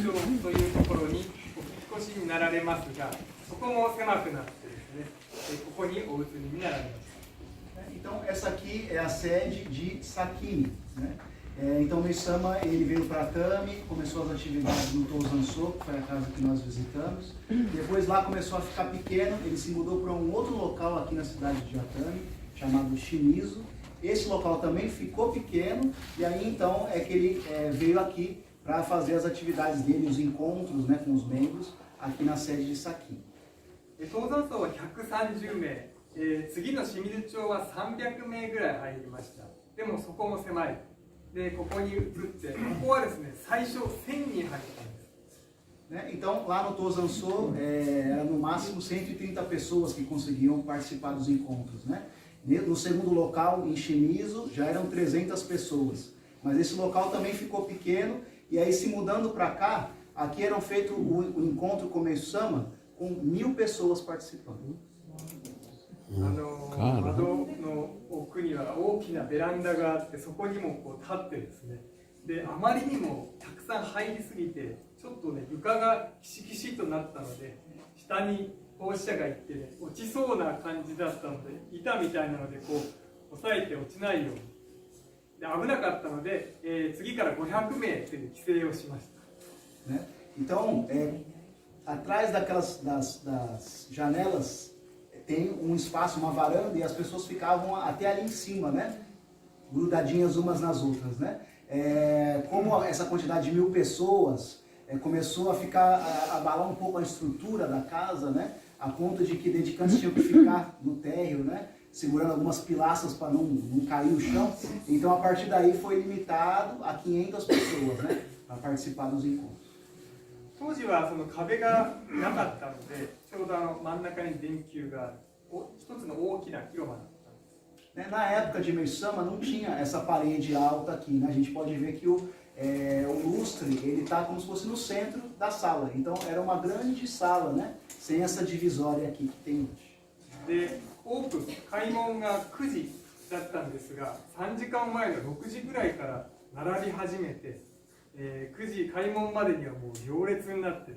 丁というところにお引っ越しになられますが、そこも狭くなってですね、ここにお移りになられます。Então, essa aqui é a sede de Sakine, né? Então, Meisama, ele veio para Atami, começou as atividades no Touzanso, que foi a casa que nós visitamos. Depois lá começou a ficar pequeno, ele se mudou para um outro local aqui na cidade de Atami, chamado Shimizu. Esse local também ficou pequeno, e aí então é que ele veio aqui para fazer as atividades dele, os encontros, né, com os membros, aqui na sede de Sakine. 登山層は130名、次の清水町は300名ぐらい入りました。でもそこも狭い。で、ここに移って、ここはですね、最初1000人入ったんです。Né? Então, lá no Touzanso, era no máximo 130 pessoas que conseguiam participar dos encontros, né? No segundo local, em Shimizu, já eram 300 pessoas. Mas esse local também ficou pequeno, e aí se mudando para cá, aqui eram feito o encontro com Meisama, com 1000 pessoas participando. 窓の奥には大きなベランダがあって、そこにもこう立ってですね、で、あまりにもたくさん入りすぎて、ちょっとね、床がキシキシとなったので、下に放射がいってね、落ちそうな感じだったので、板みたいなのでこう押さえて落ちないように。で、危なかったので、次から500名という規制をしました。Né? Então, atrás das janelas tem um espaço, uma varanda, e as pessoas ficavam até ali em cima, né? Grudadinhas umas nas outras, né? Como essa quantidade de 1000 pessoas começou a abalar um pouco a estrutura da casa, né? A ponto de que dedicantes tinham que ficar no térreo, né? Segurando algumas pilastras para não cair o chão. Então, a partir daí foi limitado a 500 pessoas, né? Para participar dos encontros. 当時はその壁がなかったので、ちょうど真ん中に電球がある一つの大きな広場だったんです。Na época de Meisama não tinha essa parede alta aqui, né? A gente pode ver que o lustre ele está como se fosse no centro da sala. Então era uma grande sala, né? Sem essa divisória aqui que tem hoje. で、オープン開門が9時だったんですが、3時間前の6時ぐらいから並び始めて、9時開門までにはもう行列になって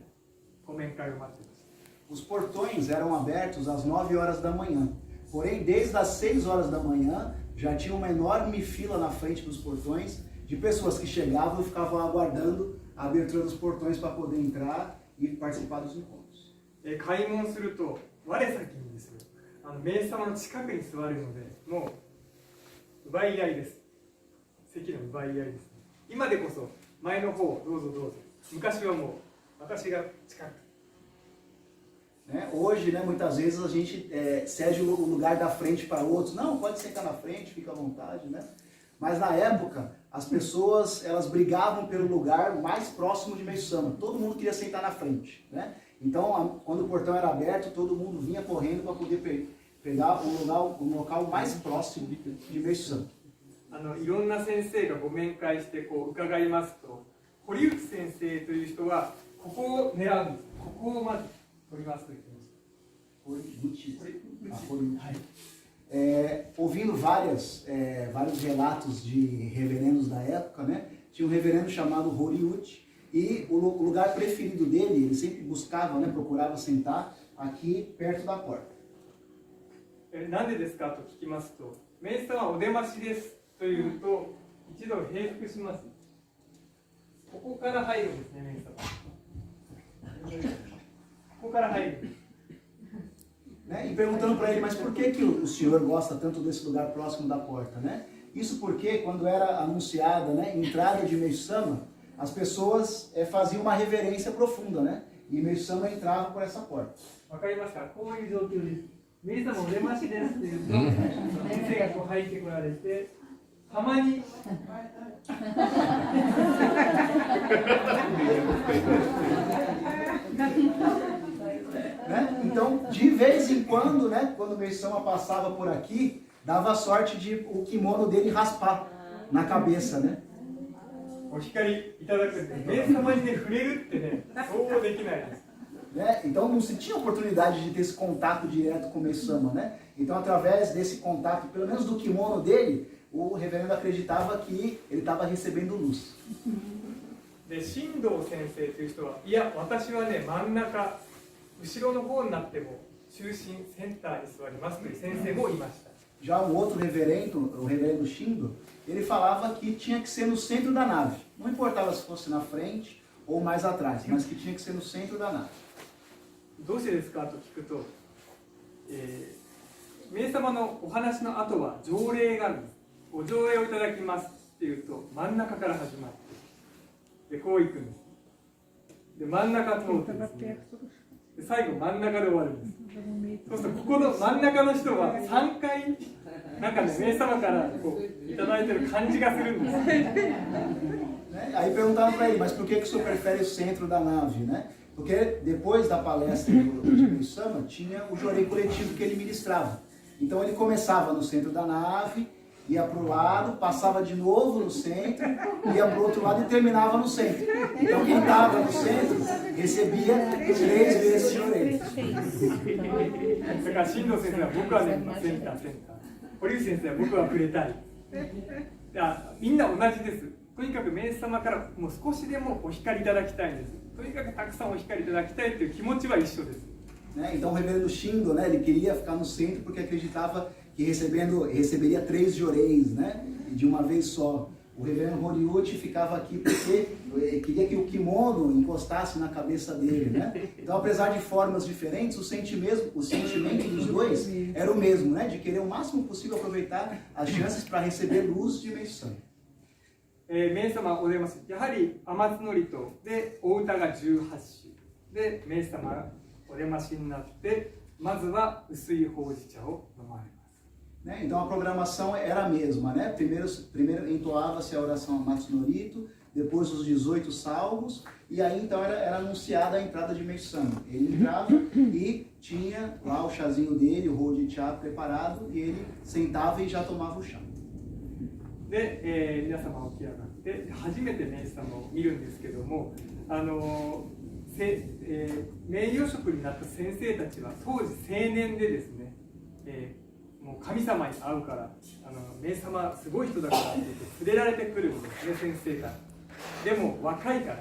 講演会を待っていました。Os portões eram abertos às 9 horas da manhã. Porém, desde as 6 horas da manhã, já tinha uma enorme fila na frente dos portões de pessoas que chegavam e ficavam aguardando a abertura dos portões para poder entrar e participar dos encontros. 開門すると、我先にですよ、メイ様の近くに座るので、もう奪い合いです。席の奪い合いです。今でこそ前の方どうぞどうぞ。昔はもう私が近く。Né? Hoje, né, muitas vezes a gente cede o lugar da frente para outros. Não, pode sentar na frente, fica à vontade, né? Mas na época, as pessoas elas brigavam pelo lugar mais próximo de Meisama. Todo mundo queria sentar na frente, né? Então, quando o portão era aberto, todo mundo vinha correndo para poder pegar o local mais próximo de Meisama. いろんな先生がご面会してこう伺いますと、堀内先生という人はここを狙うんです。ここをまず取りますと言ってました。Ouvindo vários relatos de reverendos da época, né? Tinha um reverendo chamado Horiuchi, e o lugar preferido dele, ele sempre buscava, né, procurava sentar aqui perto da porta. なんでですかと聞きますと、メイさんはお出ましですというと、一度平伏します。ここから入るんですね、メイさんは。ここから入る。Né? E perguntando para ele, mas por que o senhor gosta tanto desse lugar próximo da porta, né? Isso porque quando era anunciada, né, entrada de Meisama, as pessoas faziam uma reverência profunda, né? E Meisama entrava por essa porta. わかりますか？こういう状況です。メイさんもお出ましですって言うと、先生がこう入ってこられて、たまにNé? Então, de vez em quando, né, quando o Meisama passava por aqui, dava a sorte de o kimono dele raspar na cabeça, né? お光いただくんで、メイ様にね、触れるってね、そうできないです。Né? Então não se tinha oportunidade de ter esse contato direto com o Meisama, né? Então através desse contato, pelo menos do kimono dele, o reverendo acreditava que ele estava recebendo luz. で進藤先生という人はいや私はね真ん中後ろの方になっても中心センターに座りますという先生もいました。 Já um outro reverendo, o reverendo Shindo, ele falava que tinha que ser no centro da nave. Não importava se fosse na frente ou mais atrás, mas que tinha que ser no centro da nave. どうしてですかと聞くと、名様のお話の後は条例があるんです。お条例をいただきますっていうと真ん中から始まってでこう行くんです。で真ん中通ってですね、で最後真ん中で終わるんです。そうするとここの真ん中の人は3回なんかね名様からこういただいてる感じがするんです。Aí perguntaram para ele, mas por que o senhor prefere o centro da nave, né? Porque depois da palestra do Sama tinha o jorei coletivo que ele ministrava. Então ele começava no centro da nave, ia para o lado, passava de novo no centro, ia para o outro lado e terminava no centro. Então quem estava no centro recebia 3 vezes jorei. だから進藤先生は僕はねセンター堀内先生は僕はくれたい。みんな同じです。とにかく名様からもう少しでもお光りいただきたいんです。とにかくたくさんお光りいただきたいという気持ちは一緒です。Então o reverendo Shindo, né, ele queria ficar no centro porque acreditava que receberia 3 joreis, né, de uma vez só. O reverendo Horiuchi ficava aqui porque queria que o kimono encostasse na cabeça dele, né? Então, apesar de formas diferentes, o sentimento dos dois era o mesmo, né, de querer o máximo possível aproveitar as chances para receber luz de Meishu-san. 名様お出ます。やはり天津のとでお歌が18首で名様がお出ましになってまずは薄いほうじ茶を飲まれます。 Então a programação era a mesma, né? Primeiro entoava-se a oração a Matsunorito, depois os 18 salmos, e aí então era anunciada a entrada de Meishu-san. Ele entrava e tinha lá o chazinho dele, o hoji cha preparado, e ele sentava e já tomava o chá. で、皆様起き上がって初めて名誉様を見るんですけども、名誉職になった先生たちは当時青年でですね、もう神様に会うから名様すごい人だからって言って連れられてくるんですね、先生が。でも若いから、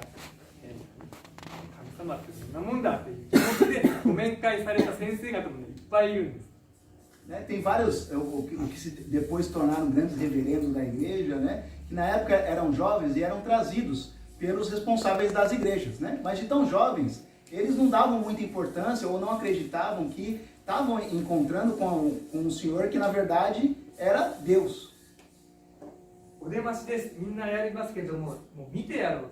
神様ってどんなもんだっていう気持ちでご面会された先生方も、ね、いっぱいいるんです。 Tem vários, o que depois se tornaram grandes reverendos da igreja, né? Que na época eram jovens e eram trazidos pelos responsáveis das igrejas, né? Mas de tão jovens, eles não davam muita importância ou não acreditavam que estavam encontrando com um senhor que na verdade era Deus. お出ましです。みんなやりますけども、もう見てやろうと。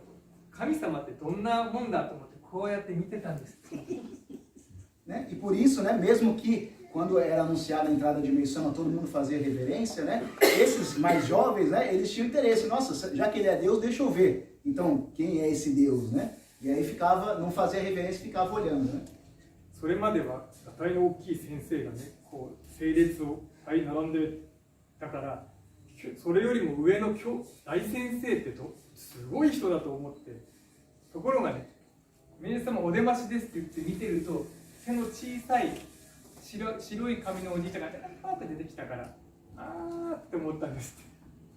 神様ってどんなもんだと思ってこうやって見てたんです。Né? E por isso, né, mesmo que quando era anunciada a entrada de Meishu-san, todo mundo fazia reverência, né? Esses mais jovens, né, eles tinham interesse. Nossa, já que ele é Deus, deixa eu ver. Então, quem é esse Deus, né? E aí ficava, não fazia reverência, ficava olhando, né? それまではがたいの大きい先生がね、こう整列を並んでだから、それよりも上の大先生ってすごい人だと思って、ところがね、名様お出ましですって言って見てると、背の小さい白い髪のおじいちゃんがパーッと出てきたから、あーって思ったんですって。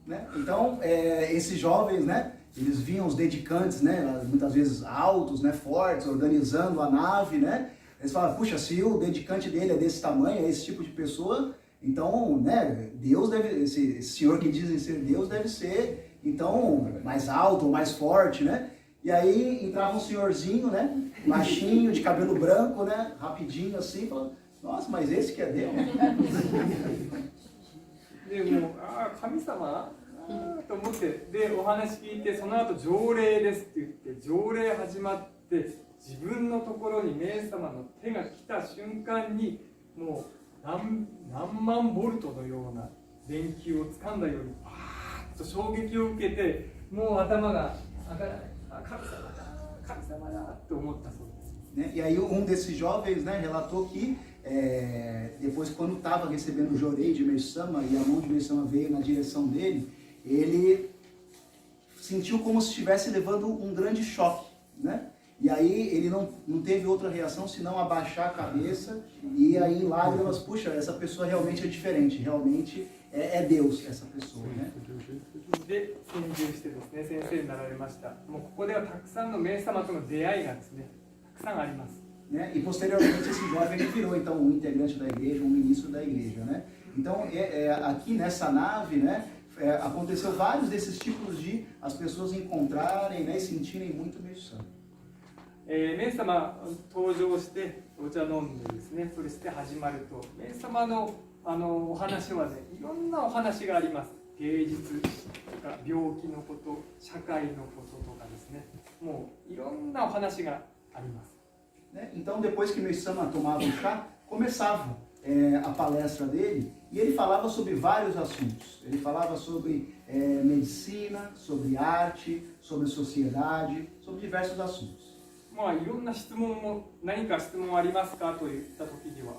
Né? Então, esses jovens, né, eles viam os dedicantes, né, muitas vezes altos, né, fortes, organizando a nave, né, eles falavam, puxa, se o dedicante dele é desse tamanho, é esse tipo de pessoa, então, né, Deus deve, esse senhor que dizem ser Deus deve ser, então, mais alto, mais forte, né, e aí entrava um senhorzinho, né, baixinho, de cabelo branco, né, rapidinho assim, falando, nossa, mas esse que é Deus? でも神様と思ってでお話聞いてその後条例ですって言って条例始まって自分のところに名様の手が来た瞬間にもう何万ボルトのような電球を掴んだようにバーッと衝撃を受けてもう頭が上がらない神様だと思ったそうです。 E aí desses jovens, né, relatou que depois quando estava recebendo o jorei de Meishu-sama e a mão de Meishu-sama veio na direção dele, ele sentiu como se estivesse levando um grande choque, né? E aí ele não teve outra reação senão abaixar a cabeça e aí em lágrimas, puxa, essa pessoa realmente é diferente, realmente é Deus, essa pessoa, né? で潜入してですね、先生になられました。もうここではたくさんの名様との出会いがですね、たくさんあります。Né? E posteriormente esse jovem ele virou então um integrante da igreja, um ministro da igreja, né? Então aqui nessa nave, né, aconteceu vários desses tipos de as pessoas encontrarem, né, e sentirem muito meio santo. メイ様登場してお茶飲んでですね、それして始まると、メイ様のお話はね、いろんなお話があります。芸術とか病気のこと、社会のこととかですね、もういろんなお話があります。Né? Então depois que Meisama tomava o chá, começava a palestra dele e ele falava sobre vários assuntos. Ele falava sobre medicina, sobre arte, sobre sociedade, sobre diversos assuntos. まあいろんな質問も何か質問ありますかと言った時には、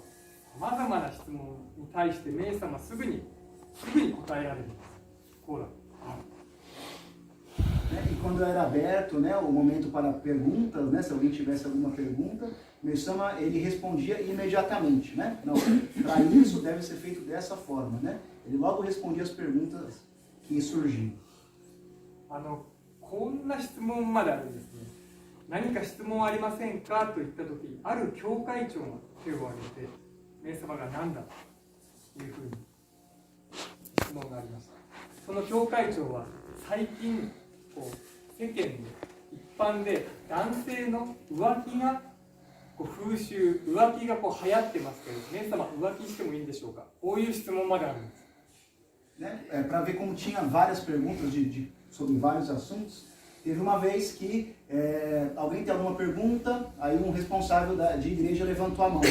さまざまな質問に対してメイ様はすぐに答えられるんです。こうだ。E quando era aberto, né, o momento para perguntas, né, se alguém tivesse alguma pergunta, Meisama ele respondia imediatamente, né? Não, para isso deve ser feito dessa forma, né? Ele logo respondia as perguntas que surgiam. こんな質問まであるんですね。何か質問ありませんかと言った時、ある教会長が手を挙げて、メイ様が何だというふうに質問がありました。その教会長は最近世間で一般で男性の浮気が風習、浮気が流行ってますけど、メイ様浮気してもいいんでしょうか。こういう質問まであるんです。Né? Para ver como tinha várias perguntas sobre vários assuntos, teve uma vez que alguém tem alguma pergunta, aí um responsável de igreja levantou a mão, né?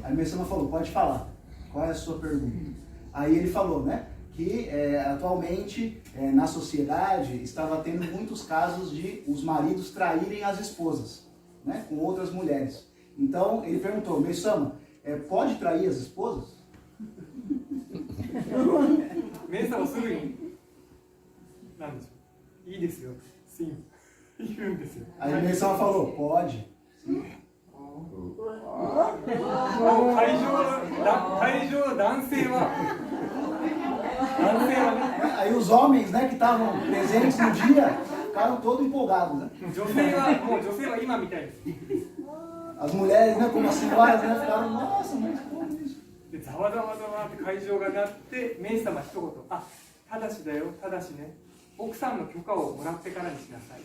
Aí Meisama falou, pode falar, qual é a sua pergunta? Aí ele falou, né, que atualmente na sociedade estava tendo muitos casos de os maridos traírem as esposas, né, com outras mulheres. Então ele perguntou, Meisama, pode trair as esposas? メイ様すぐに何でしょう、いいですよ、sim言うんですよ。Aí Meisama falou, pode. 会場の男性はね、aí os homens, né, que estavam presentes no dia ficaram todos empolgados, né? 女性は今みたいです。 As mulheres, né, como as senhoras, né, ficaram, nossa, muito bom isso. でざわざわざわって会場がなって、メイ様一言、ただしだよ、ただしね、奥さんの許可をもらってからにしなさい。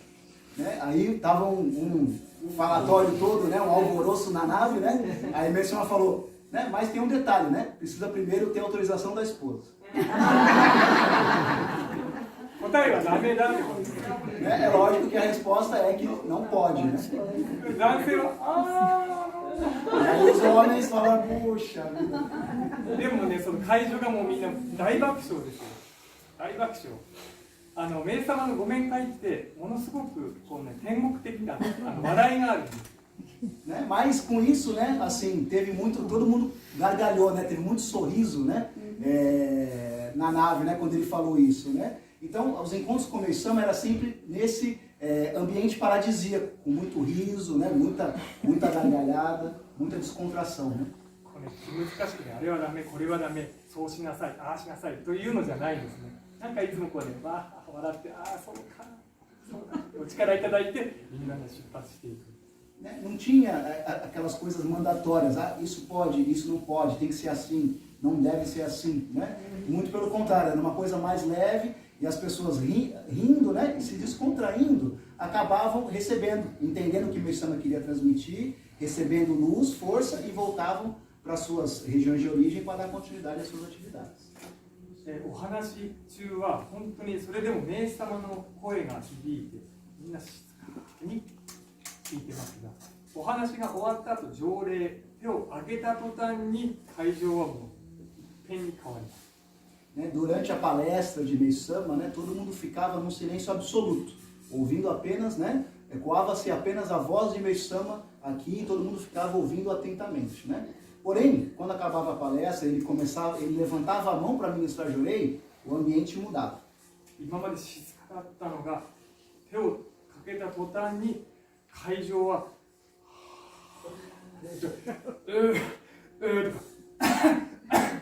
Né? Aí tava um falatório todo, né, um alvoroço na nave, né? Aí Meisama falou, né, mas tem um detalhe, né? Precisa primeiro ter autorização da esposa. 答えはダメだってことです。 É lógico que a resposta é que não pode, né? 男性はAí os homens falaram, puxa vida. でもね、その会場がもうみんな大爆笑ですよ。大爆笑。メイ様のご面会ってものすごく天国的な話題があるんです。 Né? Mas com isso, né, assim, teve muito, todo mundo gargalhou, né? Teve muito sorriso, né? Na nave, né, quando ele falou isso, né? Então, os encontros com Meisama era sempre nesse ambiente paradisíaco, com muito riso, né? Muita gargalhada, muita descontração, né? 難しくね、あれはダメ、これはダメ、そうしなさい、ああしなさいというのじゃないんですね。なんかいつもこうね、わー笑って、そうか、お力いただいて、みんなで出発していく。 Não tinha aquelas coisas mandatórias, isso pode, isso não pode, tem que ser assim, não deve ser assim, né? Muito pelo contrário, era uma coisa mais leve e as pessoas rindo, né, e se descontraindo, acabavam recebendo, entendendo o que Meisama queria transmitir, recebendo luz, força e voltavam para suas regiões de origem para dar continuidade às suas atividades. お話中は本当にそれでもメイ様の声が響いて、みんな静かに聞いてますが、お話が終わった後、条例、手を挙げた途端に会場はもう一変に変わります。 Durante a palestra de Meisama, né, todo mundo ficava num silêncio absoluto, ouvindo apenas, né, ecoava-se apenas a voz de Meisama aqui e todo mundo ficava ouvindo atentamente, né? Porém, quando acabava a palestra, ele levantava a mão para ministrar Jorei, o ambiente mudava. 今まで静かだったのが、手をかけた途端に会場は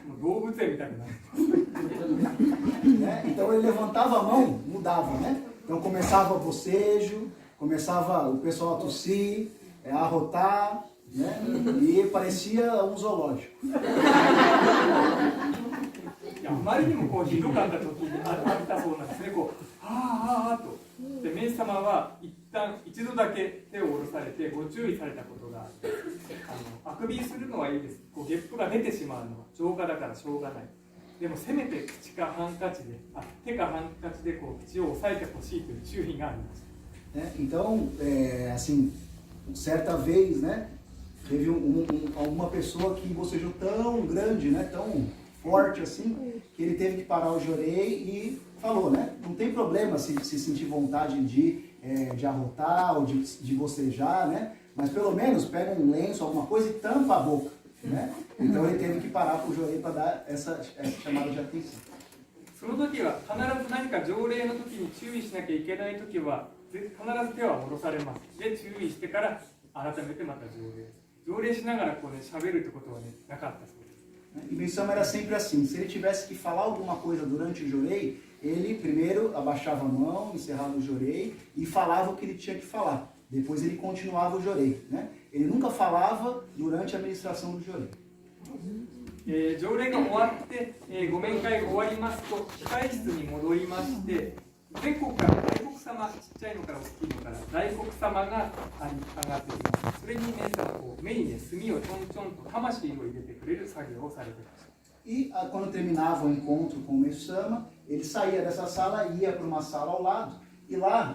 ももう動物園みたいになる。 Né? Então ele levantava a mão, mudava, né? Então começava bocejo, começava o pessoal a tossir, a arrotar, né? E parecia um zoológico. いやあまりにもこうひどかった時にあったそうなんですね。こうあーあーあーと。でメイ様は一度だけ手を下ろされてご注意されたことがあって、あくびするのはいいです。こうゲップが出てしまうのは浄化だからしょうがない。でもせめて口かハンカチで手かハンカチでこう口を押さえてほしいという注意がありました。 Né? Então, assim, certa vez, né? Teve uma pessoa que bocejou tão grande, né? Tão forte assim, que ele teve que parar o jorei e falou, né? Não tem problema se sentir vontade de arrotar ou de bocejar, né? Mas pelo menos pega um lenço, alguma coisa e tampa a boca, né? Então ele teve que parar o jorei para dar essa chamada de atenção. その時は必ず何か条例の時に注意しなきゃいけない時は必ず手は下ろされます。で注意してから改めてまた条例。条例しながらこうね喋るってことはねなかったそうです。 E Meisama era sempre assim, se ele tivesse que falar alguma coisa durante o jorei, ele primeiro abaixava a mão, encerrava o jorei e falava o que ele tinha que falar. Depois ele continuava o jorei, né? Ele nunca falava durante a administração do jorei. 条例が終わって、ご面会が終わりますと控室に戻りまして、全国から大国様、ちっちゃいのから大きいのから大国様が上がってきます。それにメイ様こう目にね炭をちょんちょんと魂を入れてくれる作業をされていました。 E quando terminava o encontro com o Meisama, ele saía dessa sala e ia para uma sala ao lado. E lá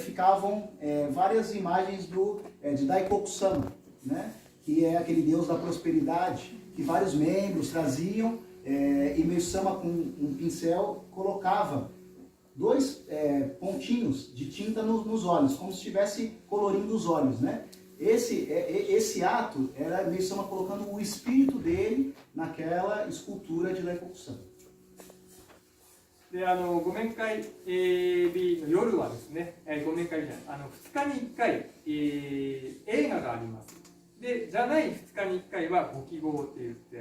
ficavam várias imagens de Daikoku-sama, né? Que é aquele deus da prosperidade, que vários membros traziam, e Meisama com um pincel colocava dois pontinhos de tinta nos olhos, como se estivesse colorindo os olhos, né? Esse ato era Meisama colocando o espírito dele naquela escultura de Daikoku-sama. でご面会日の夜はですね、ご面会じゃない2日に1回、映画があります。でじゃない2日に1回はご記号って言って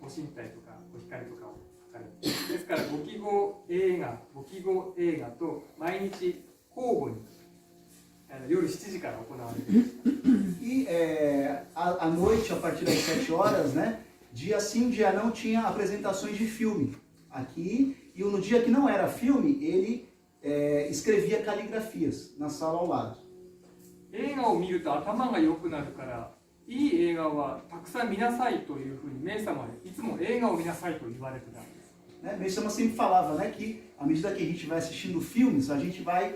ご神体とかご光とかを書かれてですからご記号映画と毎日交互に夜7時から行われています。 E à noite, a partir das 7 horas, né? Dia sim, dia não, tinha apresentações de filme aqui. E no dia que não era filme, ele escrevia caligrafias na sala ao lado. 映画を見ると頭が良くなるからいい映画はたくさん見なさいというふうにメイ様はいつも映画を見なさいと言われてたんです。 Né? Meisama sempre falava, né, que à medida que a gente vai assistindo filmes, a gente vai